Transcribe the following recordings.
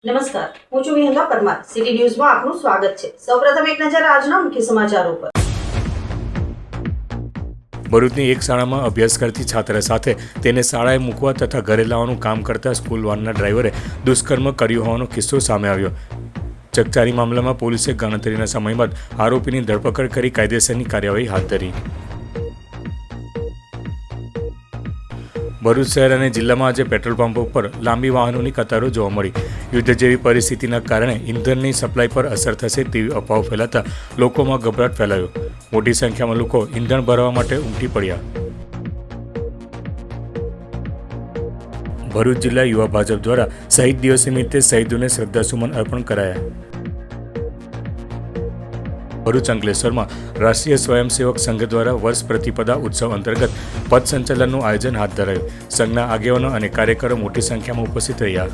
નમસ્કાર, હું છું વિહંગા પરમાર. સિટી ન્યૂઝમાં આપનું સ્વાગત છે. સૌપ્રથમ એક નજર આજના મુખ્ય સમાચારો પર. ભરૂચની એક શાળામાં અભ્યાસ કરતી છાત્ર સાથે તેને શાળાએ મૂકવા તથા ઘરે લાવવાનું કામ કરતા સ્કૂલ વાનના ડ્રાઈવરે દુષ્કર્મ કર્યું હોવાનો કિસ્સો સામે આવ્યો. ચકચારી મામલામાં પોલીસે ગણતરીના સમય બાદ આરોપીની ધરપકડ કરી કાયદેસરની કાર્યવાહી હાથ ધરી. ભરૂચ શહેર અને જિલ્લામાં આજે પેટ્રોલ પંપો પર લાંબી વાહનોની કતારો જોવા મળી. યુદ્ધ જેવી પરિસ્થિતિના કારણે ઇંધણની સપ્લાય પર અસર થશે તેવી અફવાઓ ફેલાતા લોકોમાં ગભરાટ ફેલાયો. મોટી સંખ્યામાં લોકો ઇંધણ ભરવા માટે ઉમટી પડ્યા. ભરૂચ જિલ્લા યુવા ભાજપ દ્વારા શહીદ દિવસ નિમિત્તે શહીદોને શ્રદ્ધાસુમન અર્પણ કરાયા. ભરૂચ અંકલેશ્વરમાં રાષ્ટ્રીય સ્વયંસેવક સંઘ દ્વારા વર્ષ પ્રતિપદા ઉત્સવ અંતર્ગત પથ સંચલનનું આયોજન હાથ ધરાયું. સંઘના આગેવાનો અને કાર્યકરો મોટી સંખ્યામાં ઉપસ્થિત રહ્યા.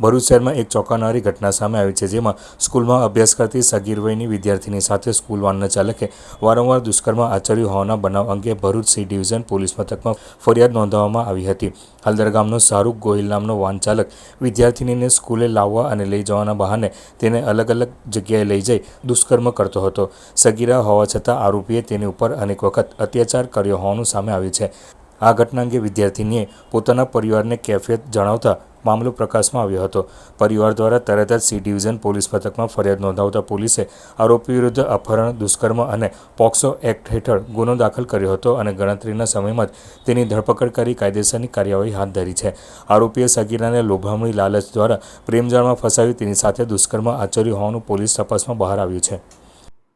ભરૂચ શહેરમાં એક ચોંકાવનારી ઘટના સામે આવી છે, જેમાં સ્કૂલમાં અભ્યાસ કરતી સગીર વયની વિદ્યાર્થીની સાથે સ્કૂલ વાનના ચાલકે વારંવાર દુષ્કર્મ આચર્યું હોવાના બનાવ અંગે ભરૂચ સી ડિવિઝન પોલીસ મથકમાં ફરિયાદ નોંધવામાં આવી હતી. હલદર ગામનો શાહરૂખ ગોહિલ નામનો વાન ચાલક વિદ્યાર્થીનીને સ્કૂલે લાવવા અને લઈ જવાના બહાને તેને અલગ અલગ જગ્યાએ લઈ જઈ દુષ્કર્મ કરતો હતો. સગીરા હોવા છતાં આરોપીએ તેની ઉપર અનેક વખત અત્યાચાર કર્યો હોવાનું સામે આવ્યું છે. આ ઘટના અંગે વિદ્યાર્થીનીએ પોતાના પરિવારને કેફિયત જણાવતા મામલો પ્રકાશમાં આવ્યો હતો. પરિવાર દ્વારા તરત જ સી ડિવિઝન પોલીસ મથકમાં ફરિયાદ નોંધાવતા પોલીસે આરોપી વિરુદ્ધ અપહરણ, દુષ્કર્મ અને પોક્સો એક્ટ હેઠળ ગુનો દાખલ કર્યો હતો અને ગણતરીના સમયમાં જ તેની ધરપકડ કરી કાયદેસરની કાર્યવાહી હાથ ધરી છે. આરોપીએ સગીરાને લોભામણી લાલચ દ્વારા પ્રેમજાળમાં ફસાવી તેની સાથે દુષ્કર્મ આચર્યું હોવાનું પોલીસ તપાસમાં બહાર આવ્યું છે.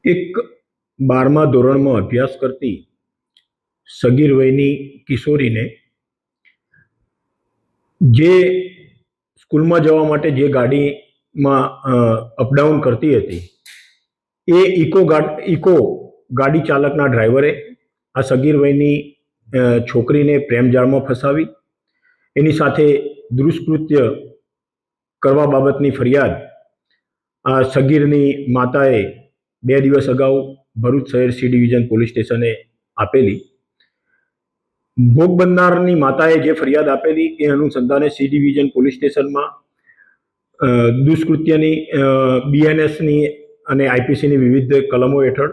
એક 12મા ધોરણમાં અભ્યાસ કરતી સગીર વયની કિશોરીને જે સ્કૂલમાં જવા માટે જે ગાડીમાં અપડાઉન કરતી હતી એ ઇકો ગાડી ચાલકના ડ્રાઈવરે આ સગીર વયની છોકરીને પ્રેમજાળમાં ફસાવી એની સાથે દુષ્કૃત્ય કરવા બાબતની ફરિયાદ આ સગીરની માતાએ 2 દિવસ અગાઉ ભરૂચ શહેર સી ડિવિઝન પોલીસ સ્ટેશને આપેલી. ભોગ બનનારની માતાએ જે ફરિયાદ આપેલી એ અનુસંધાને સી ડિવિઝન પોલીસ સ્ટેશનમાં દુષ્કૃત્યની બીએનએસની અને આઈપીસીની વિવિધ કલમો હેઠળ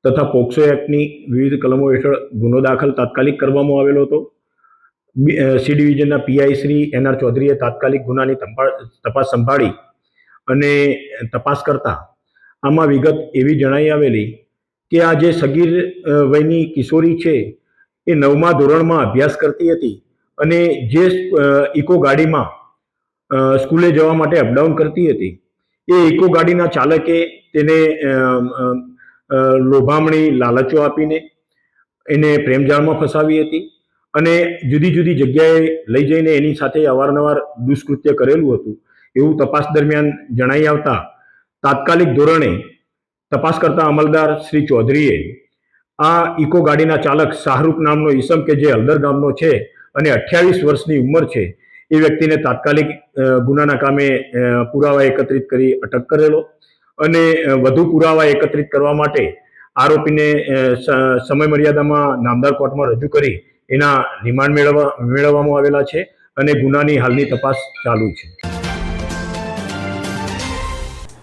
તથા પોક્સો એક્ટની વિવિધ કલમો હેઠળ ગુનો દાખલ તાત્કાલિક કરવામાં આવેલો હતો. સી ડિવિઝનના પીઆઈ શ્રી એનઆર ચૌધરીએ તાત્કાલિક ગુનાની તપાસ સંભાળી અને તપાસ કરતા આમાં વિગત એવી જણાઈ આવેલી કે આ જે સગીર વયની કિશોરી છે એ 9મા ધોરણમાં અભ્યાસ કરતી હતી અને જે ઇકો ગાડીમાં સ્કૂલે જવા માટે અપડાઉન કરતી હતી એ ઇકો ગાડીના ચાલકે તેને લોભામણી લાલચો આપીને એને પ્રેમજાળમાં ફસાવી હતી અને જુદી જુદી જગ્યાએ લઈ જઈને એની સાથે અવારનવાર દુષ્કૃત્ય કરેલું હતું એવું તપાસ દરમિયાન જણાઈ આવતા તાત્કાલિક ધોરણે તપાસ કરતા અમલદાર શ્રી ચૌધરીએ આ ઇકો ગાડીના ચાલક શાહરૂખ નામનો ઈસમ કે જે હલદર ગામનો છે અને 28 વર્ષની ઉંમર છે એ વ્યક્તિને તાત્કાલિક ગુનાના કામે પુરાવા એકત્રિત કરી અટક કરેલો અને વધુ પુરાવા એકત્રિત કરવા માટે આરોપીને સમય મર્યાદામાં નામદાર કોર્ટમાં રજૂ કરી એના રિમાન્ડ મેળવવામાં આવેલા છે અને ગુનાની હાલની તપાસ ચાલુ છે.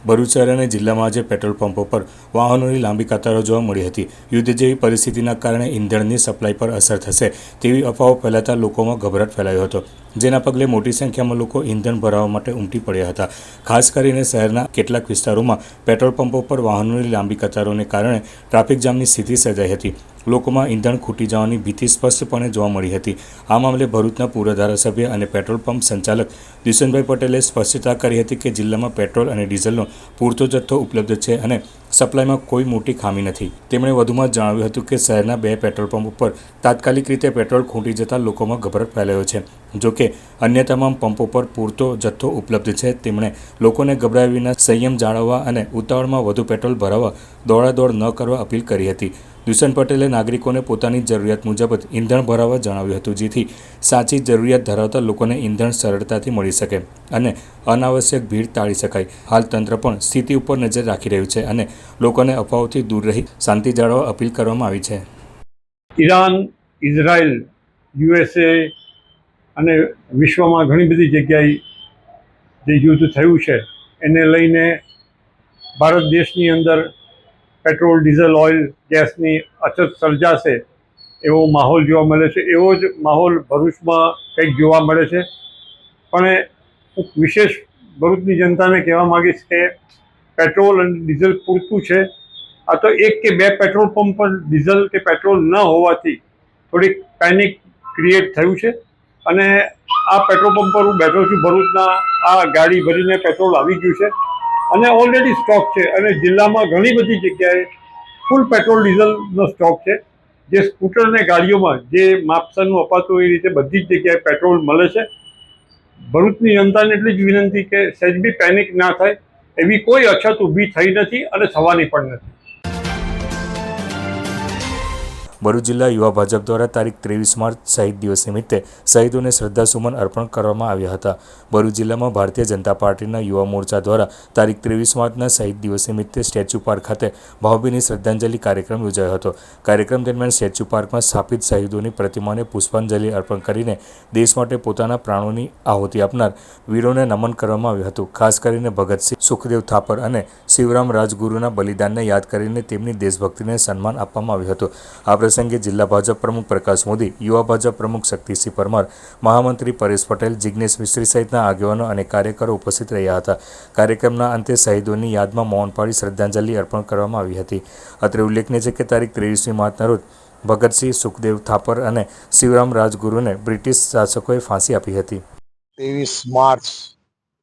ભરૂચ શહેર અને જિલ્લામાં આજે પેટ્રોલ પંપો પર વાહનોની લાંબી કતારો જોવા મળી હતી. યુદ્ધ જેવી પરિસ્થિતિના કારણે ઇંધણની સપ્લાય પર અસર થશે તેવી અફવાઓ ફેલાતા લોકોમાં ગભરાટ ફેલાયો હતો, જેના પગલે મોટી સંખ્યામાં લોકો ઇંધણ ભરાવવા માટે ઉમટી પડ્યા હતા. ખાસ કરીને શહેરના કેટલાક વિસ્તારોમાં પેટ્રોલ પંપો પર વાહનોની લાંબી કતારોને કારણે ટ્રાફિક જામની સ્થિતિ સર્જાઈ હતી. લોકોમાં ઇંધણ ખૂટી જવાની ભીતિ સ્પષ્ટપણે જોવા મળી હતી. આ મામલે ભરૂચના પૂર્વ ધારાસભ્ય અને પેટ્રોલ પંપ સંચાલક દુષ્યંતભાઈ પટેલે સ્પષ્ટતા કરી હતી કે જિલ્લામાં પેટ્રોલ અને ડીઝલનો પૂરતો જથ્થો ઉપલબ્ધ છે અને સપ્લાયમાં કોઈ મોટી ખામી નથી. તેમણે વધુમાં જણાવ્યું હતું કે શહેરના 2 પેટ્રોલ પંપ પર તાત્કાલિક રીતે પેટ્રોલ ખૂટી જતા લોકોમાં ગભરાટ ફેલાયો છે. જોકે અન્ય તમામ પંપો પર પૂરતો જથ્થો ઉપલબ્ધ છે. તેમણે લોકોને ગભરાયા વિના સંયમ જાળવવા અને ઉતાવળમાં વધુ પેટ્રોલ ભરાવવા દોડાદોડ ન કરવા અપીલ કરી હતી. દુષ્યંત પટેલે નાગરિકોને પોતાની જરૂરિયાત મુજબ જ ઇંધણ ભરાવવા જણાવ્યું હતું, જેથી સાચી જરૂરિયાત ધરાવતા લોકોને ઇંધણ સરળતાથી મળી શકે અને અનાવશ્યક ભીડ ટાળી શકાય. હાલ તંત્ર પણ સ્થિતિ ઉપર નજર રાખી રહ્યું છે અને લોકોને અફવાઓથી દૂર રહી શાંતિ જાળવવા અપીલ કરવામાં આવી છે. ઈરાન ઇઝરાયલ, USA અને વિશ્વમાં ઘણી બધી જગ્યાએ જે યુદ્ધ થયું છે એને લઈને ભારત દેશની અંદર પેટ્રોલ, ડીઝલ, ઓઇલ, ગેસની અછત સર્જાશે એવો માહોલ જોવા મળે છે. એવો જ માહોલ ભરૂચમાં કંઈક જોવા મળે છે. પણ હું વિશેષ ભરૂચની જનતાને કહેવા માગીશ કે પેટ્રોલ અને ડીઝલ પૂરતું છે. આ તો એક કે બે પેટ્રોલ પંપ પર ડીઝલ કે પેટ્રોલ ન હોવાથી થોડીક પેનિક ક્રિએટ થયું છે. અને આ પેટ્રોલ પંપ પર હું બેઠો છું ભરૂચના, આ ગાડી ભરીને પેટ્રોલ આવી ગયું છે અને ઓલરેડી સ્ટોક છે. અને જિલ્લામાં ઘણી બધી જગ્યાએ ફૂલ પેટ્રોલ ડીઝલનો સ્ટોક છે. જે સ્કૂટર અને ગાડીઓમાં જે માપસરનું અપાતું હોય એ રીતે બધી જ જગ્યાએ પેટ્રોલ મળે છે. ભરૂચની જનતાને એટલી જ વિનંતી કે સહેજ બી પેનિક ના થાય, એવી કોઈ અછત ઊભી થઈ નથી અને થવાની પણ નથી. ભરૂચ જિલ્લા યુવા ભાજપ દ્વારા તારીખ 23 માર્ચ શહીદ દિવસ નિમિત્તે શહીદોને શ્રદ્ધાસુમન અર્પણ કરવામાં આવ્યા હતા. ભરૂચ જિલ્લામાં ભારતીય જનતા પાર્ટીના યુવા મોરચા દ્વારા તારીખ 23 માર્ચના શહીદ દિવસ નિમિત્તે સ્ટેચ્યુ પાર્ક ખાતે ભાવભીની શ્રદ્ધાંજલિ કાર્યક્રમ યોજાયો હતો. કાર્યક્રમ દરમિયાન સ્ટેચ્યુ પાર્કમાં સ્થાપિત શહીદોની પ્રતિમાને પુષ્પાંજલિ અર્પણ કરીને દેશ માટે પોતાના પ્રાણોની આહુતિ આપનાર વીરોને નમન કરવામાં આવ્યું હતું. ખાસ કરીને ભગતસિંહ, સુખદેવ થાપર અને શિવરામ રાજગુરુના બલિદાનને યાદ કરીને તેમની દેશભક્તિને સન્માન આપવામાં આવ્યું હતું. આ પ્રસંગે જિલ્લા ભાજપ પ્રમુખ પ્રકાશ મોદી, યુવા ભાજપ પ્રમુખ શક્તિસિંહ પરમાર, મહામંત્રી પરેશ પટેલ, જિજ્ઞેશ મિસ્ત્રી સહિતના આગેવાનો અને કાર્યકરો ઉપસ્થિત રહ્યા હતા. કાર્યક્રમના અંતે શહીદોની યાદમાં મૌન પાળી શ્રદ્ધાંજલિ અર્પણ કરવામાં આવી હતી. અત્રે ઉલ્લેખનીય છે કે તારીખ 23 માર્ચના રોજ ભગતસિંહ, સુખદેવ થાપર અને શિવરામ રાજગુરુને બ્રિટિશ શાસકોએ ફાંસી આપી હતી. 23 માર્ચ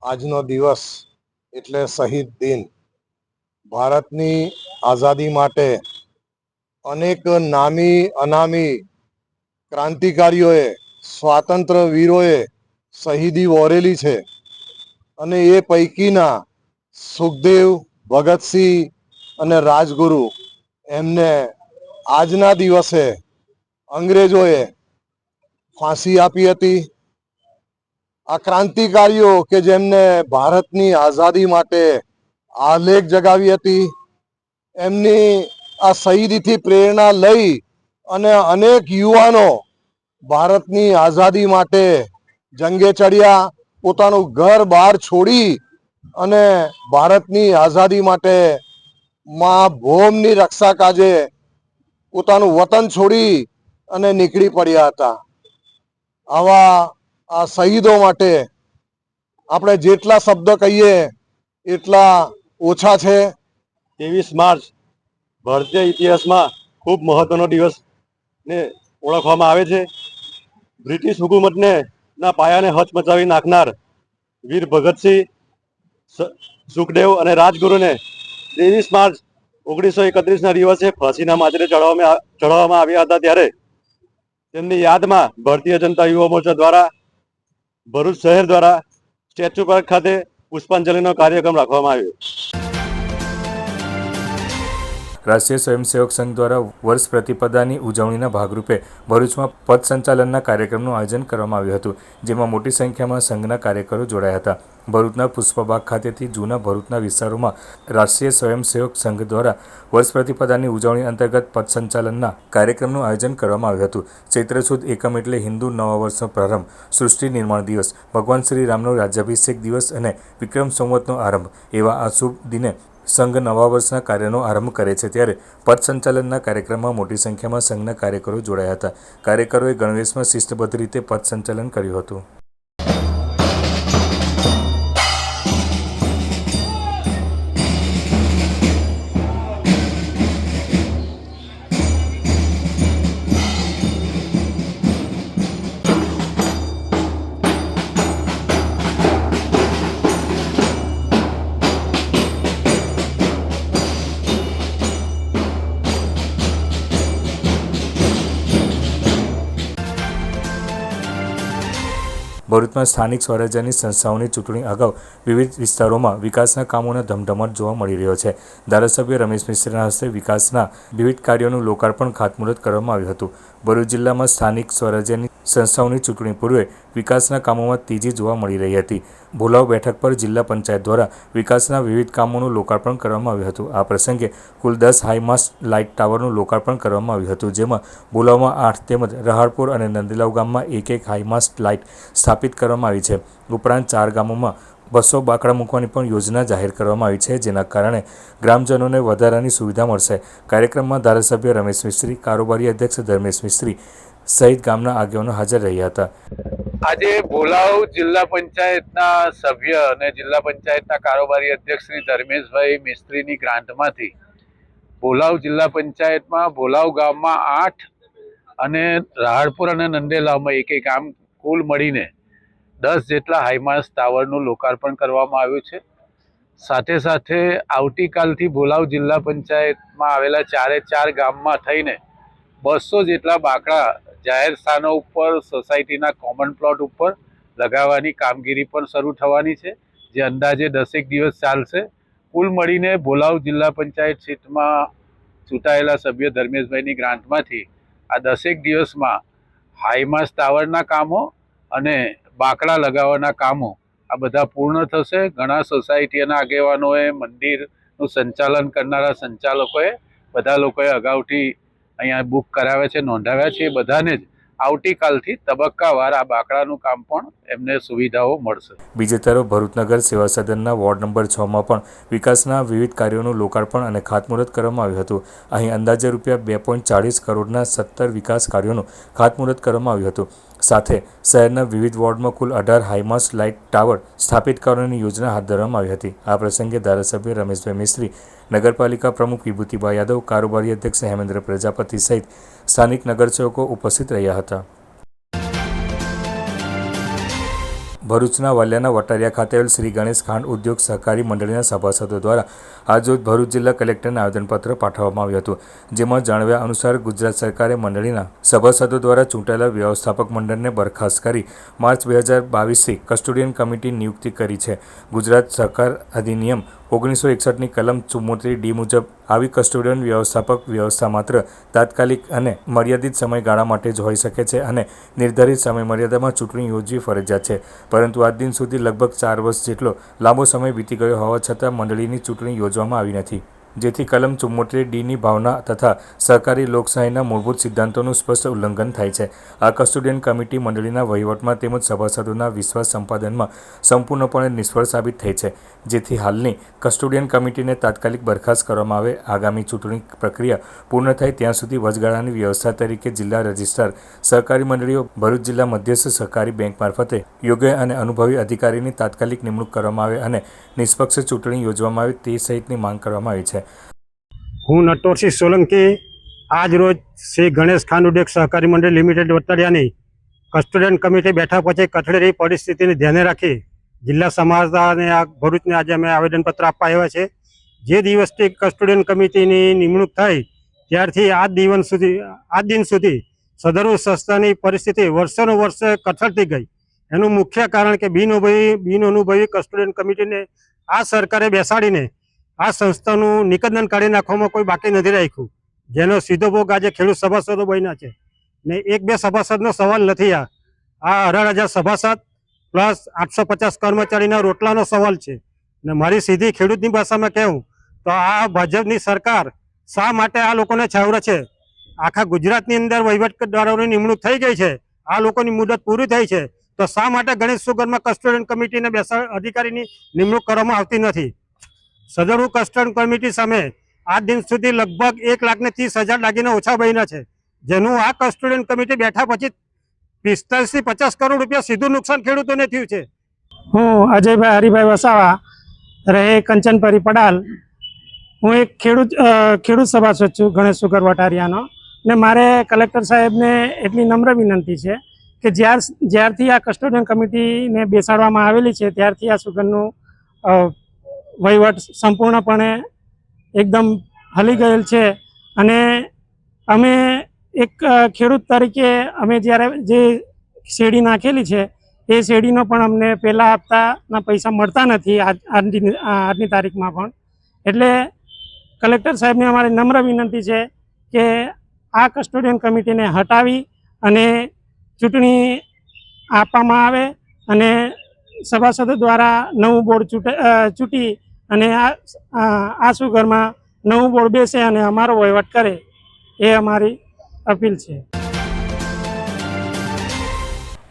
આજનો દિવસ એટલે શહીદ દિન. ભારતની આઝાદી માટે અનેક નામી અનામી ક્રાંતિકારીઓએ, સ્વાતંત્ર્ય વીરોએ શહીદી વહોરેલી છે. અને એ પૈકીના સુખદેવ, ભગતસિંહ અને રાજગુરુ એમને આજના દિવસે અંગ્રેજોએ ફાંસી આપી હતી. આ ક્રાંતિકારીઓ કે જેમને ભારતની આઝાદી માટે આલેખ જગાવી હતી, એમની આ શહીદીથી પ્રેરણા લઈ અને અનેક યુવાનો ભારતની આઝાદી માટે જંગે ચડ્યા, પોતાનું ઘર બહાર છોડી અને ભારતની આઝાદી માટે મા ભૌમની રક્ષા કાજે પોતાનું વતન છોડી અને નીકળી પડ્યા હતા. આવા આ શહીદો માટે આપણે જેટલા શબ્દ કહીએ એટલા ઓછા છે. 23 માર્ચ ભારતીય ઇતિહાસમાં ખૂબ મહત્વનો દિવસ ને ઓળખવામાં આવે છે. બ્રિટિશ હુકુમતને ના પાયાને હચમચાવી નાખનાર વીર ભગતસિંહ, સુખદેવ અને રાજગુરુને 23 માર્ચ 1931ના દિવસે ફાંસીના માચડે ચડાવવામાં આવ્યા હતા. ત્યારે તેમની યાદમાં ભારતીય જનતા યુવા મોરચા દ્વારા ભરૂચ શહેર દ્વારા સ્ટેચ્યુ પાર્ક ખાતે પુષ્પાંજલિનો કાર્યક્રમ રાખવામાં આવ્યો. રાષ્ટ્રીય સ્વયંસેવક સંઘ દ્વારા વર્ષ પ્રતિપદાની ઉજવણીના ભાગરૂપે ભરૂચમાં પથ સંચાલનના કાર્યક્રમનું આયોજન કરવામાં આવ્યું હતું, જેમાં મોટી સંખ્યામાં સંઘના કાર્યકરો જોડાયા હતા. ભરૂચના પુષ્પબાગ ખાતેથી જૂના ભરૂચના વિસ્તારોમાં રાષ્ટ્રીય સ્વયંસેવક સંઘ દ્વારા વર્ષ પ્રતિપદાની ઉજવણી અંતર્ગત પથ સંચાલનના કાર્યક્રમનું આયોજન કરવામાં આવ્યું હતું. ચૈત્ર સુદ એકમ એટલે હિન્દુ નવા વર્ષનો પ્રારંભ, સૃષ્ટિ નિર્માણ દિવસ, ભગવાન શ્રી રામનો રાજ્યાભિષેક દિવસ અને વિક્રમ સંવતનો આરંભ એવા આ શુભ દિને સંઘ નવા વર્ષના કાર્યનો આરંભ કરે છે. ત્યારે પથ સંચાલનના કાર્યક્રમમાં મોટી સંખ્યામાં સંઘના કાર્યકરો જોડાયા હતા. કાર્યકરોએ ગણવેશમાં શિસ્તબદ્ધ રીતે પથ સંચાલન કર્યું હતું. ભરૂચમાં સ્થાનિક સ્વરાજ્યની સંસ્થાઓની ચૂંટણી અગાઉ વિવિધ વિસ્તારોમાં વિકાસના કામોનો ધમધમાટ જોવા મળી રહ્યો છે. ધારાસભ્ય રમેશ મિસ્ત્રીના હસ્તે વિકાસના વિવિધ કાર્યોનું લોકાર્પણ ખાતમુહૂર્ત કરવામાં આવ્યું હતું. ભરૂચ જિલ્લામાં સ્થાનિક સ્વરાજ્યની સંસ્થાઓની ચૂંટણી પૂર્વે વિકાસના કામોમાં તેજી જોવા મળી રહી હતી. ભોલાવ બેઠક પર જિલ્લા પંચાયત દ્વારા વિકાસના વિવિધ કામોનું લોકાર્પણ કરવામાં આવ્યું હતું. આ પ્રસંગે કુલ 10 હાઈમાસ્ટ લાઇટ ટાવરનું લોકાર્પણ કરવામાં આવ્યું હતું, જેમાં ભોલાવમાં 8 તેમજ રહાડપુર અને નંદીલાવ ગામમાં એક હાઈમાસ્ટ લાઇટ સ્થાપિત કરવામાં આવી છે. ઉપરાંત 4 ગામોમાં 200 બાકડા મૂકવાની પણ યોજના જાહેર કરવામાં આવી છે, જેના કારણે ગ્રામજનોને વધારાની સુવિધા મળશે. કાર્યક્રમમાં ધારાસભ્ય રમેશ મિસ્ત્રી, કારોબારી અધ્યક્ષ ધર્મેશ મિસ્ત્રી સહિત ગામના આગેવાનો હાજર રહ્યા હતા. આજે ભોલાવ જિલ્લા પંચાયતના સભ્ય અને જિલ્લા પંચાયતના કારોબારી અધ્યક્ષ શ્રી ધર્મેશભાઈ મિસ્ત્રીની ગ્રાન્ટમાંથી ભોલાવ જિલ્લા પંચાયતમાં ભોલાવ ગામમાં 8 અને રહાડપુર અને નંદેલાવમાં એક આમ કુલ મળીને 10 જેટલા હાઈમાસ્ટ ટાવરનું લોકાર્પણ કરવામાં આવ્યું છે. સાથે સાથે આવતીકાલથી ભોલાવ જિલ્લા પંચાયતમાં આવેલા 4 ગામમાં થઈને 200 જેટલા બાકડા જાહેર સ્થાનો ઉપર, સોસાયટીના કોમન પ્લોટ ઉપર લગાવવાની કામગીરી પણ શરૂ થવાની છે, જે અંદાજે 10 દિવસ ચાલશે. કુલ મળીને ભોલાવ જિલ્લા પંચાયત સીટમાં ચૂંટાયેલા સભ્ય ધર્મેશભાઈની ગ્રાન્ટમાંથી આ 10 દિવસમાં હાઈમાસ્ટ ટાવરના કામો અને બાકડા લગાવવાના કામો આ બધા પૂર્ણ થશે. ઘણા સોસાયટીના આગેવાનોએ, મંદિરનું સંચાલન કરનારા સંચાલકોએ, બધા લોકોએ અગાઉથી અહીંયા બુક કરાવ્યા છે, નોંધાવ્યા છે. એ બધાને જ આવતીકાલથી તબક્કાવાર આ બાકડાનું કામ પણ એમને સુવિધાઓ મળશે. બીજી તરફ ભરૂચ નગર સેવા સદનના વોર્ડ નંબર 6માં પણ વિકાસના વિવિધ કાર્યોનું લોકાર્પણ અને ખાતમુહૂર્ત કરવામાં આવ્યું હતું. અહીં અંદાજે ₹2.40 કરોડના 17 વિકાસ કાર્યોનું ખાતમુહૂર્ત કરવામાં આવ્યું હતું. સાથે શહેરના વિવિધ વોર્ડમાં કુલ 18 હાઈમાસ્ટ લાઇટ ટાવર સ્થાપિત કરવાની યોજના હાથ ધરવામાં આવી હતી. આ પ્રસંગે ધારાસભ્ય રમેશભાઈ મિસ્ત્રી, નગરપાલિકા પ્રમુખ વિભૂતિબા યાદવ, કારોબારી અધ્યક્ષ હેમેન્દ્ર પ્રજાપતિ સહિત સ્થાનિક નગરસેવકો ઉપસ્થિત રહ્યા હતા. ભરૂચના વાલિયાના વટારિયા ખાતે આવેલ શ્રી ગણેશ ખાંડ ઉદ્યોગ સહકારી મંડળીના સભાસદો દ્વારા આજરોજ ભરૂચ જિલ્લા કલેક્ટરને આવેદનપત્ર પાઠવવામાં આવ્યું હતું. જેમાં જણાવ્યા અનુસાર ગુજરાત સરકારે મંડળીના સભાસદો દ્વારા ચૂંટાયેલા વ્યવસ્થાપક મંડળને બરખાસ્ત કરી માર્ચ 2022થી કસ્ટોડિયન કમિટી નિયુક્તિ કરી છે. ગુજરાત સહકાર અધિનિયમ 1961ની કલમ 74D મુજબ આવી કસ્ટોડિયન વ્યવસ્થાપક વ્યવસ્થા માત્ર તાત્કાલિક અને મર્યાદિત સમયગાળા માટે જ હોઈ શકે છે અને નિર્ધારિત સમયમર્યાદામાં ચૂંટણી યોજવી ફરજિયાત છે. પરંતુ આજ દિન સુધી લગભગ 4 વર્ષ જેટલો લાંબો સમય વીતી ગયો હોવા છતાં મંડળીની ચૂંટણી યોજવામાં આવી નથી, જેથી કલમ 74Dની ભાવના તથા સહકારી લોકશાહીના મૂળભૂત સિદ્ધાંતોનું સ્પષ્ટ ઉલ્લંઘન થાય છે. આ કસ્ટોડિયન કમિટી મંડળીના વહીવટમાં તેમજ સભાસદોના વિશ્વાસ સંપાદનમાં સંપૂર્ણપણે નિષ્ફળ સાબિત થઈ છે, જેથી હાલની કસ્ટોડિયન કમિટીને તાત્કાલિક બરખાસ્ત કરવામાં આવે. આગામી ચૂંટણી પ્રક્રિયા પૂર્ણ થાય ત્યાં સુધી વચગાળાની વ્યવસ્થા તરીકે જિલ્લા રજિસ્ટ્રાર સહકારી મંડળીઓ ભરૂચ જિલ્લા મધ્યસ્થ સહકારી બેંક મારફતે યોગ્ય અને અનુભવી અધિકારીની તાત્કાલિક નિમણૂક કરવામાં આવે અને નિષ્પક્ષ ચૂંટણી યોજવામાં આવે તે સહિતની માંગ કરવામાં આવી છે. હું નટવરસિંહ સોલંકી આજ રોજ શ્રી ગણેશ ખાંડ ઉદ્યોગ સહકારી મંડળ લિમિટેડ વટારિયાની કસ્ટોડિયન કમિટી બેઠક પછી કથળેલી પરિસ્થિતિને ધ્યાને રાખી જિલ્લા સમાજતા અને આ ભરૂચને આજે અમે આવેદનપત્ર આપવા આવ્યા છે. જે દિવસથી કસ્ટોડિયન કમિટીની નિમણૂક થઈ ત્યારથી આજ દિન સુધી સદરુ સંસ્થાની પરિસ્થિતિ વર્ષોને વર્ષે કથળતી ગઈ. એનું મુખ્ય કારણ કે બિનઅનુભવી કસ્ટોડિયન કમિટીને આ સરકારે બેસાડીને આ સંસ્થાનું નિકંદન કાઢી નાખવામાં કોઈ બાકી નથી રાખ્યું, જેનો સીધો ભોગ આજે ખેડૂત સભાસદો બન્યા છે. ને 1-2 સભાસદનો સવાલ નથી. આ 18,000 સભાસદ પ્લસ 850 કર્મચારીના રોટલાનો સવાલ છે. ને મારી સીધી ખેડૂતની ભાષામાં કહેવું તો આ ભાજપની સરકાર શા માટે આ લોકોને છાવરે છે? આખા ગુજરાતની અંદર વહીવટદારોની નિમણૂક થઈ ગઈ છે, આ લોકોની મુદત પૂરી થઈ છે, તો શા માટે ગણેશ સુગરમાં કસ્ટોડિયન કમિટીને અધિકારીની નિમણૂક કરવામાં આવતી નથી? સદરુ કસ્ટોડિયન કમિટી સામે આજ દિન સુધી લગભગ 1,30,000 દાગીના ઓછા બન્યા છે, જેનું આ કસ્ટોડિયન કમિટી બેઠા પછી 45 થી 50 કરોડ રૂપિયા સીધું નુકસાન ખેડૂતોને થયું છે. હું અજયભાઈ હરિભાઈ વસાવા, રહે કંચનપરી પડાલ. હું એક ખેડૂત સભાસદ છું ગણેશ સુગર વટારિયાનો. ને મારે કલેક્ટર સાહેબને એટલી નમ્ર વિનંતી છે કે જ્યારથી આ કસ્ટોડિયન કમિટીને બેસાડવામાં આવેલી છે ત્યારથી આ સુગરનું વહીવટ સંપૂર્ણપણે એકદમ હલી ગયેલ છે. અને અમે એક ખેડૂત તરીકે અમે જ્યારે જે શેરડી નાખેલી છે એ શેરડીનો પણ અમને પહેલાં હપ્તાના પૈસા મળતા નથી આજની તારીખમાં પણ. એટલે કલેક્ટર સાહેબને અમારી નમ્ર વિનંતી છે કે આ કસ્ટોડિયન કમિટીને હટાવી અને ચૂંટણી આપવામાં આવે અને સભાસદો દ્વારા નવું બોર્ડ ચૂંટી અને આસુ ઘરમાં નવું બોર્ડ બેસે અને અમારો વહીવટ કરે એ અમારી અપીલ છે.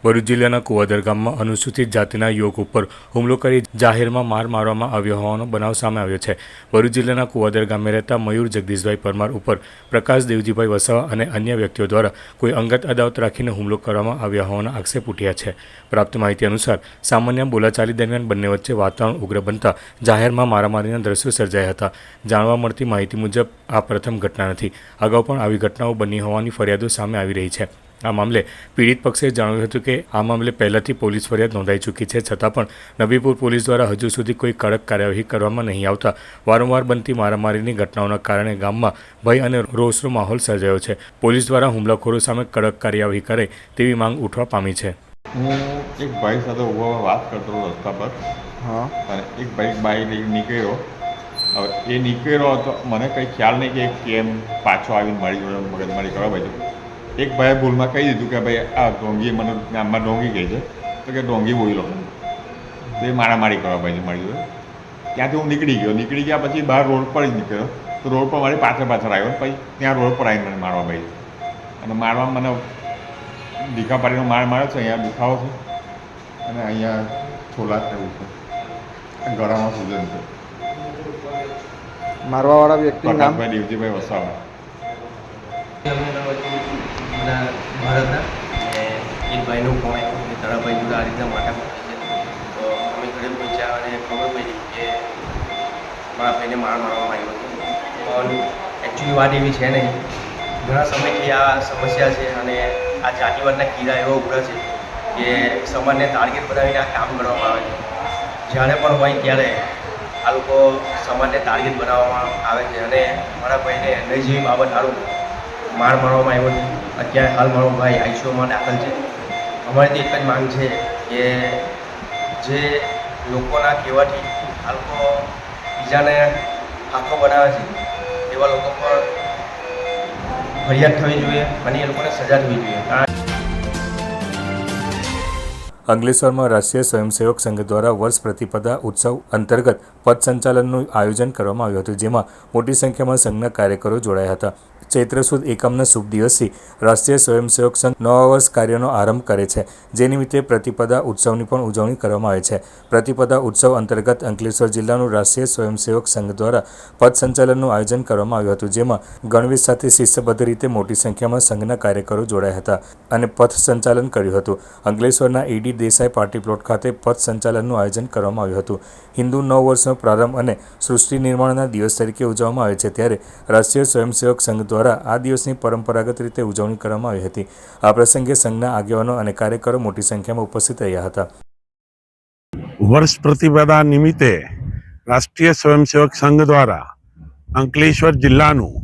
ભરૂચ જિલ્લાના કુવાદર ગામમાં અનુસૂચિત જાતિના યુવક ઉપર હુમલો કરી જાહેરમાં માર મારવામાં આવ્યો હોવાનો બનાવ સામે આવ્યો છે. ભરૂચ જિલ્લાના કુવાદર ગામે રહેતા મયુર જગદીશભાઈ પરમાર ઉપર પ્રકાશ દેવજીભાઈ વસાવા અને અન્ય વ્યક્તિઓ દ્વારા કોઈ અંગત અદાવત રાખીને હુમલો કરવામાં આવ્યા હોવાના આક્ષેપ ઉઠ્યા છે. પ્રાપ્ત માહિતી અનુસાર સામાન્ય બોલાચાલી દરમિયાન બંને વચ્ચે વાતાવરણ ઉગ્ર બનતા જાહેરમાં મારામારીના દ્રશ્યો સર્જાયા હતા. જાણવા મળતી માહિતી મુજબ આ પ્રથમ ઘટના નથી. અગાઉ પણ આવી ઘટનાઓ બની હોવાની ફરિયાદો સામે આવી રહી છે. આ મામલે પીડિત પક્ષે જણાવ્યું હતું કે આ મામલે પહેલાથી પોલીસ ફરિયાદ નોંધાઈ ચૂકી છે, છતાં પણ નબીપુર પોલીસ દ્વારા હજુ સુધી કોઈ કડક કાર્યવાહી કરવામાં નહીં આવતા વારંવાર બનતી મારામારીની ઘટનાઓના કારણે ગામમાં ભય અને રોષનો માહોલ સર્જાયો છે. પોલીસ દ્વારા હુમલાખોરો સામે કડક કાર્યવાહી કરે તેવી માંગ ઉઠવા પામી છે. હું એક ભાઈ સાથે ઉભો વાત કરતો હતો રસ્તા પર. અને એક ભાઈ બાઈક લઈને નીકળ્યો. હવે એ નીકળ્યો તો મને કંઈ ખ્યાલ નહીં કે કેમ પાછો આવીને મારી જોડે મગજમારી કરવા બાજુ. એક ભાઈએ ભૂલમાં કહી દીધું કે ભાઈ આ ડોંગી મને નામમાં ડોંગી કહે છે, તો કે ડોંગી બોલી લો. તો એ મારામારી કરવા બાજુ મારી જોડે. ત્યાંથી હું નીકળી ગયા પછી બહાર રોડ પર જ નીકળ્યો. તો રોડ પર મારી પાછળ આવ્યો. પછી ત્યાં રોડ પર આવીને મને મારવા બાજુ અને મારવા મને દીખા પાડીનો માર્યો છે. અહીંયા દુખાવો છે અને અહીંયા છોલા થયું છે, ગળામાં સૂજન છે. મારવાવાળા વ્યક્તિ પ્રકાશભાઈ દેવજીભાઈ વસાવા. ભારતના એક ભાઈનું ફોન આવ્યો કે તારા ભાઈ જોડે આ રીતના માટા છે. તો અમે ઘરે પહોંચ્યા અને ખબર પડી કે મારા ભાઈને મારવામાં આવ્યો હતો. પણ એકચ્યુઅલી વાત એવી છે નહીં. ઘણા સમયથી આ સમસ્યા છે અને આ જાતિવાદના કીડા એવા ઉભરા છે કે સમાજને ટાર્ગેટ બનાવીને આ કામ કરવામાં આવે છે. જ્યારે પણ હોય ત્યારે આ લોકો સમાજને ટાર્ગેટ બનાવવામાં આવે છે અને મારા ભાઈને નહીં જેવી બાબત સારું માર મારવામાં આવ્યો છે. અત્યારે હાલ મારો ભાઈ આઈસીયુમાં દાખલ છે. અમારી તો એક જ માંગ છે કે જે લોકોના કહેવાથી આ લોકો બીજાને આંખો બનાવે છે એવા લોકો પર ફરિયાદ થવી જોઈએ અને એ લોકોને સજા થવી જોઈએ. અંકલેશ્વરમાં રાષ્ટ્રીય સ્વયંસેવક સંઘ દ્વારા વર્ષ પ્રતિપદા ઉત્સવ અંતર્ગત પથ સંચાલનનું આયોજન કરવામાં આવ્યું હતું, જેમાં મોટી સંખ્યામાં સંઘના કાર્યકરો જોડાયા હતા. ચૈત્ર સુદ એકમના શુભ દિવસથી રાષ્ટ્રીય સ્વયંસેવક સંઘ નવા વર્ષ કાર્યનો આરંભ કરે છે, જે નિમિત્તે પ્રતિપદા ઉત્સવની પણ ઉજવણી કરવામાં આવે છે. પ્રતિપદા ઉત્સવ અંતર્ગત અંકલેશ્વર જિલ્લાનું રાષ્ટ્રીય સ્વયંસેવક સંઘ દ્વારા પથ સંચાલનનું આયોજન કરવામાં આવ્યું હતું, જેમાં ગણવેશ સાથે શિસ્તબદ્ધ રીતે મોટી સંખ્યામાં સંઘના કાર્યકરો જોડાયા હતા અને પથ સંચાલન કર્યું હતું. અંકલેશ્વરના ઈડી દેસાઈ પાર્ટી પ્લોટ ખાતે પથ સંચાલનનું આયોજન કરવામાં આવ્યું હતું. હિન્દુ નવ વર્ષનો પ્રારંભ અને સૃષ્ટિ નિર્માણના દિવસ તરીકે ઉજવવામાં આવે છે, ત્યારે રાષ્ટ્રીય સ્વયંસેવક સંઘ દ્વારા આ દિવસની પરંપરાગત રીતે ઉજવણી કરવામાં આવી હતી. આ પ્રસંગે સંઘના આગેવાનો અને કાર્યકરો મોટી સંખ્યામાં ઉપસ્થિત રહ્યા હતા. વર્ષ પ્રતિપદા નિમિત્તે રાષ્ટ્રીય સ્વયંસેવક સંઘ દ્વારા અંકલેશ્વર જિલ્લાનું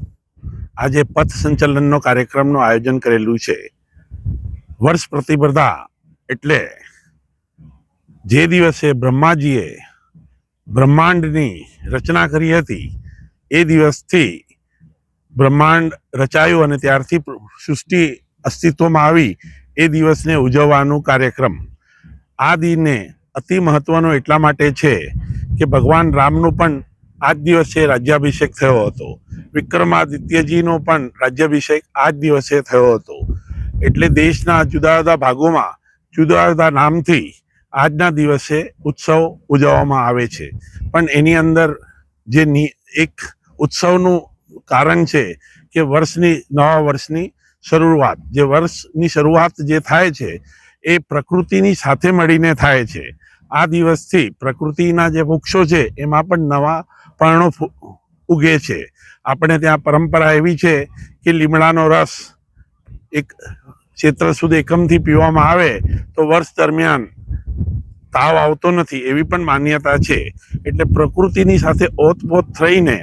આજે પથ સંચાલનનો કાર્યક્રમનું આયોજન કરેલું છે. વર્ષ પ્રતિપદા એટલે જે દિવસે બ્રહ્માજીએ બ્રહ્માંડની રચના કરી હતી એ દિવસથી બ્રહ્માંડ રચાયું અને ત્યારથી સૃષ્ટિ અસ્તિત્વમાં આવી એ દિવસને ઉજવવાનો કાર્યક્રમ. આ દિને અતિ મહત્વનો એટલા માટે છે કે ભગવાન રામનો પણ આ જ દિવસે રાજ્યાભિષેક થયો હતો. વિક્રમાદિત્યજીનો પણ રાજ્યાભિષેક આ જ દિવસે થયો હતો. એટલે દેશના જુદા જુદા ભાગોમાં જુદા જુદા નામથી આજના દિવસે ઉત્સવ ઉજવવામાં આવે છે. પણ એની અંદર જે એક ઉત્સવનું કારણ છે કે નવા વર્ષની શરૂઆત, જે વર્ષની શરૂઆત જે થાય છે એ પ્રકૃતિની સાથે મળીને થાય છે. આ દિવસથી પ્રકૃતિના જે વૃક્ષો છે એમાં પણ નવા પર્ણો ઉગે છે. આપણે ત્યાં પરંપરા એવી છે કે લીમડાનો રસ એક ચૈત્ર સુદ એકમથી પીવામાં આવે તો વર્ષ દરમિયાન તાવ આવતો નથી, એવી પણ માન્યતા છે. એટલે પ્રકૃતિની સાથે ઓતપ્રોત થઈને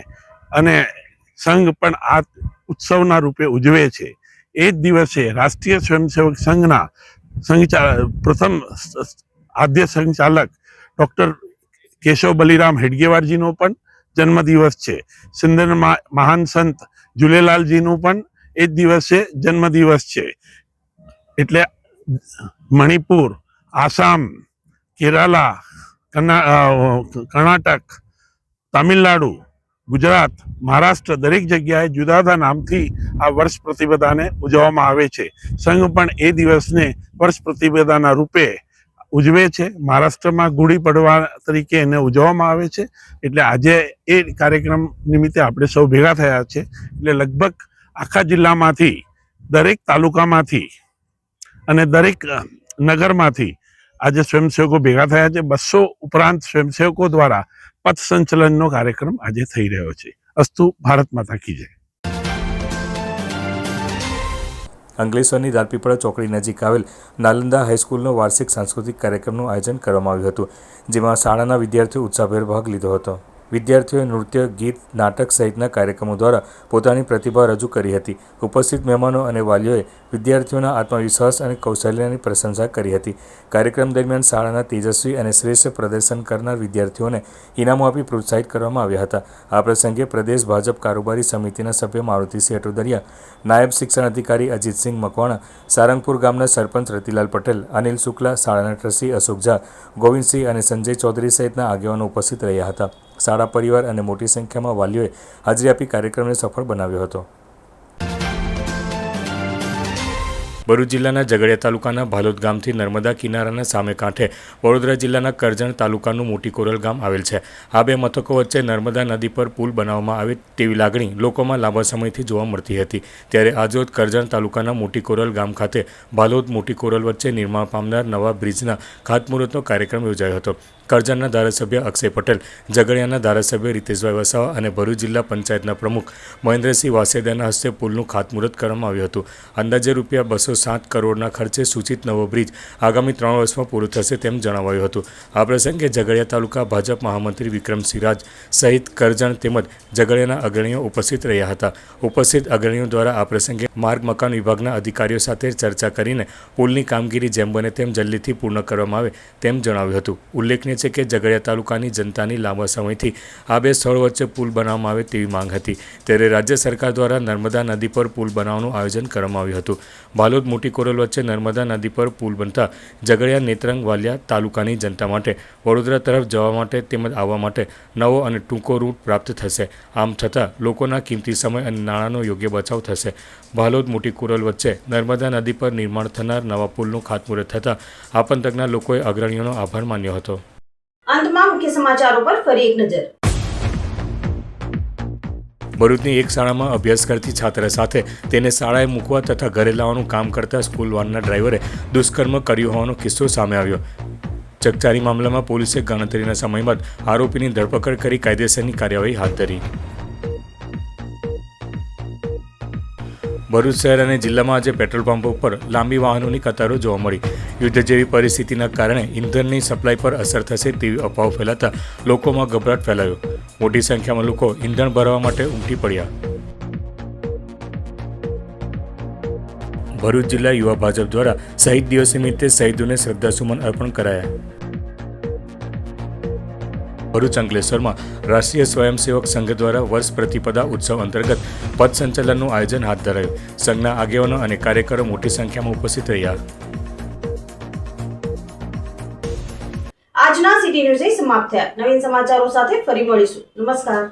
અને સંઘ પણ આ ઉત્સવના રૂપે ઉજવે છે. એ જ દિવસે રાષ્ટ્રીય સ્વયંસેવક સંઘના પ્રથમ આદ્ય સંચાલક ડૉક્ટર કેશવ બલિરામ હેડગેવારજીનો પણ જન્મદિવસ છે. સિંધના મહાન સંત ઝૂલેલાલજીનું પણ એ જ દિવસે જન્મદિવસ છે. એટલે મણિપુર, આસામ, કેરાલા, કર્ણાટક, તમિલનાડુ, ગુજરાત, મહારાષ્ટ્ર દરેક જગ્યાએ જુદા જુદા નામથી આ વર્ષ પ્રતિપદાને ઉજવવામાં આવે છે. સંઘ પણ એ દિવસને વર્ષ પ્રતિપદાના રૂપે ઉજવે છે. મહારાષ્ટ્રમાં ગુડી પડવા તરીકે એને ઉજવવામાં આવે છે. એટલે આજે એ કાર્યક્રમ નિમિત્તે આપણે સૌ ભેગા થયા છે. એટલે લગભગ આખા જિલ્લામાંથી, દરેક તાલુકામાંથી અને દરેક નગરમાંથી આજે સ્વયંસેવકો ભેગા થયા છે. 200 ઉપરાંત સ્વયંસેવકો દ્વારા પથ સંચલનનો કાર્યક્રમ આજે થઈ રહ્યો છે. અસ્તુ ભારત માતા કી જય. અંકલેશ્વરની દાલપીપળા ચોકડી નજીક આવેલ નાલંદા હાઈસ્કૂલનો વાર્ષિક સાંસ્કૃતિક કાર્યક્રમનું આયોજન કરવામાં આવ્યું હતું, જેમાં શાળાના વિદ્યાર્થીઓ ઉત્સાહભેર ભાગ લીધો હતો. વિદ્યાર્થીઓએ નૃત્ય, ગીત, નાટક સહિતના કાર્યક્રમો દ્વારા પોતાની પ્રતિભા રજૂ કરી હતી. ઉપસ્થિત મહેમાનો અને વાલીઓએ વિદ્યાર્થીઓના આત્મવિશ્વાસ અને કૌશલ્યની પ્રશંસા કરી હતી. કાર્યક્રમ દરમિયાન શાળાના તેજસ્વી અને શ્રેષ્ઠ પ્રદર્શન કરનાર વિદ્યાર્થીઓને ઇનામો આપી પ્રોત્સાહિત કરવામાં આવ્યા હતા. આ પ્રસંગે પ્રદેશ ભાજપ કારોબારી સમિતિના સભ્ય મારુતિસિંહ અટોદરિયા, નાયબ શિક્ષણ અધિકારી અજીતસિંહ મકવાણા, સારંગપુર ગામના સરપંચ રતિલાલ પટેલ, અનિલ શુક્લા, શાળાના ટ્રસ્ટી અશોક ઝા, ગોવિંદસિંહ અને સંજય ચૌધરી સહિતના આગેવાનો ઉપસ્થિત રહ્યા હતા. શાળા પરિવાર અને મોટી સંખ્યામાં વાલીઓએ હાજરી આપી કાર્યક્રમને સફળ બનાવ્યો હતો. ભરૂચ જિલ્લાના ઝઘડિયા તાલુકાના ભાલોદ ગામથી નર્મદા કિનારાના સામે કાંઠે વડોદરા જિલ્લાના કરજણ તાલુકાનું મોટી કોરલ ગામ આવેલ છે. આ બે મથકો વચ્ચે નર્મદા નદી પર પુલ બનાવવામાં આવે તેવી લાગણી લોકોમાં લાંબા સમયથી જોવા મળતી હતી. ત્યારે આજરોજ કરજણ તાલુકાના મોટી કોરલ ગામ ખાતે ભાલોદ મોટી કોરલ વચ્ચે નિર્માણ પામનાર નવા બ્રિજના ખાતમુહૂર્તનો કાર્યક્રમ યોજાયો હતો. કરજણના ધારાસભ્ય અક્ષય પટેલ, ઝઘડિયાના ધારાસભ્ય રીતેશભાઈ વસાવા અને ભરૂચ જિલ્લા પંચાયતના પ્રમુખ મહેન્દ્રસિંહ વાસેદાના હસ્તે પુલનું ખાતમુહૂર્ત કરવામાં આવ્યું હતું. અંદાજે રૂપિયા 207 કરોડના ખર્ચે સૂચિત નવો બ્રિજ આગામી 3 વર્ષમાં પૂરો થશે તેમ જણાવાયું હતું. આ પ્રસંગે ઝઘડિયા તાલુકા ભાજપ મહામંત્રી વિક્રમસિંહ રાજ સહિત કરજણ તેમજ ઝઘડિયાના અગ્રણીઓ ઉપસ્થિત રહ્યા હતા. ઉપસ્થિત અગ્રણીઓ દ્વારા આ પ્રસંગે માર્ગ મકાન વિભાગના અધિકારીઓ સાથે ચર્ચા કરીને પુલની કામગીરી જેમ બને તેમ જલ્દીથી પૂર્ણ કરવામાં આવે તેમ જણાવ્યું હતું. ઉલ્લેખનીય છે કે ઝઘડિયા તાલુકાની જનતાની લાંબા સમયથી આ બે સ્થળો વચ્ચે પુલ બનાવવામાં આવે તેવી માંગ હતી. ત્યારે રાજ્ય સરકાર દ્વારા નર્મદા નદી પર પુલ બનાવવાનું આયોજન કરવામાં આવ્યું હતું. ભાલોદ મોટી કોરલ વચ્ચે નર્મદા નદી પર પુલ બનતા ઝઘડિયા, નેત્રંગ, વાલિયા તાલુકાની જનતા માટે વડોદરા તરફ જવા માટે તેમજ આવવા માટે નવો અને ટૂંકો રૂટ પ્રાપ્ત થશે. આમ છતાં લોકોના કિંમતી સમય અને નાણાંનો યોગ્ય બચાવ થશે. ભાલોદ મોટી કોરલ વચ્ચે નર્મદા નદી પર નિર્માણ થનાર નવા પુલનું ખાતમુહૂર્ત થતાં આ પંથકના લોકોએ અગ્રણીઓનો આભાર માન્યો હતો. અંતમાં મુખ્ય સમાચારો પર ફરી એક નજર. ભરૂચની એક શાળામાં અભ્યાસ કરતી છાત્ર સાથે તેને શાળાએ મૂકવા તથા ઘરે લાવવાનું કામ કરતા સ્કૂલ વાનના ડ્રાઈવરે દુષ્કર્મ કર્યું હોવાનો કિસ્સો સામે આવ્યો. ચકચારી મામલામાં પોલીસે ગણતરીના સમય બાદ આરોપીની ધરપકડ કરી કાયદેસરની કાર્યવાહી હાથ ધરી. ભરૂચ શહેર અને જિલ્લામાં આજે પેટ્રોલ પંપો પર લાંબી વાહનોની કતારો જોવા મળી. યુદ્ધ જેવી પરિસ્થિતિના કારણે ઇંધણની સપ્લાય પર અસર થશે તેવી અફવાઓ ફેલાતા લોકોમાં ગભરાટ ફેલાયો. મોટી સંખ્યામાં લોકો ઇંધણ ભરવા માટે ઉમટી પડ્યા. ભરૂચ જિલ્લા યુવા ભાજપ દ્વારા શહીદ દિવસ નિમિત્તે શહીદોને શ્રદ્ધાસુમન અર્પણ કરાયા. ભરૂચ અંકલેશ્વરમાં રાષ્ટ્રીય સ્વયંસેવક સંઘ દ્વારા વર્ષ પ્રતિપદા ઉત્સવ અંતર્ગત પથ સંચલનનું આયોજન હાથ ધરાયું. સંઘના આગેવાનો અને કાર્યકરો મોટી સંખ્યામાં ઉપસ્થિત રહ્યા. આજના સિટી ન્યૂઝ સમાપ્ત થયા. નવીન સમાચારો સાથે ફરી મળીશું. નમસ્કાર.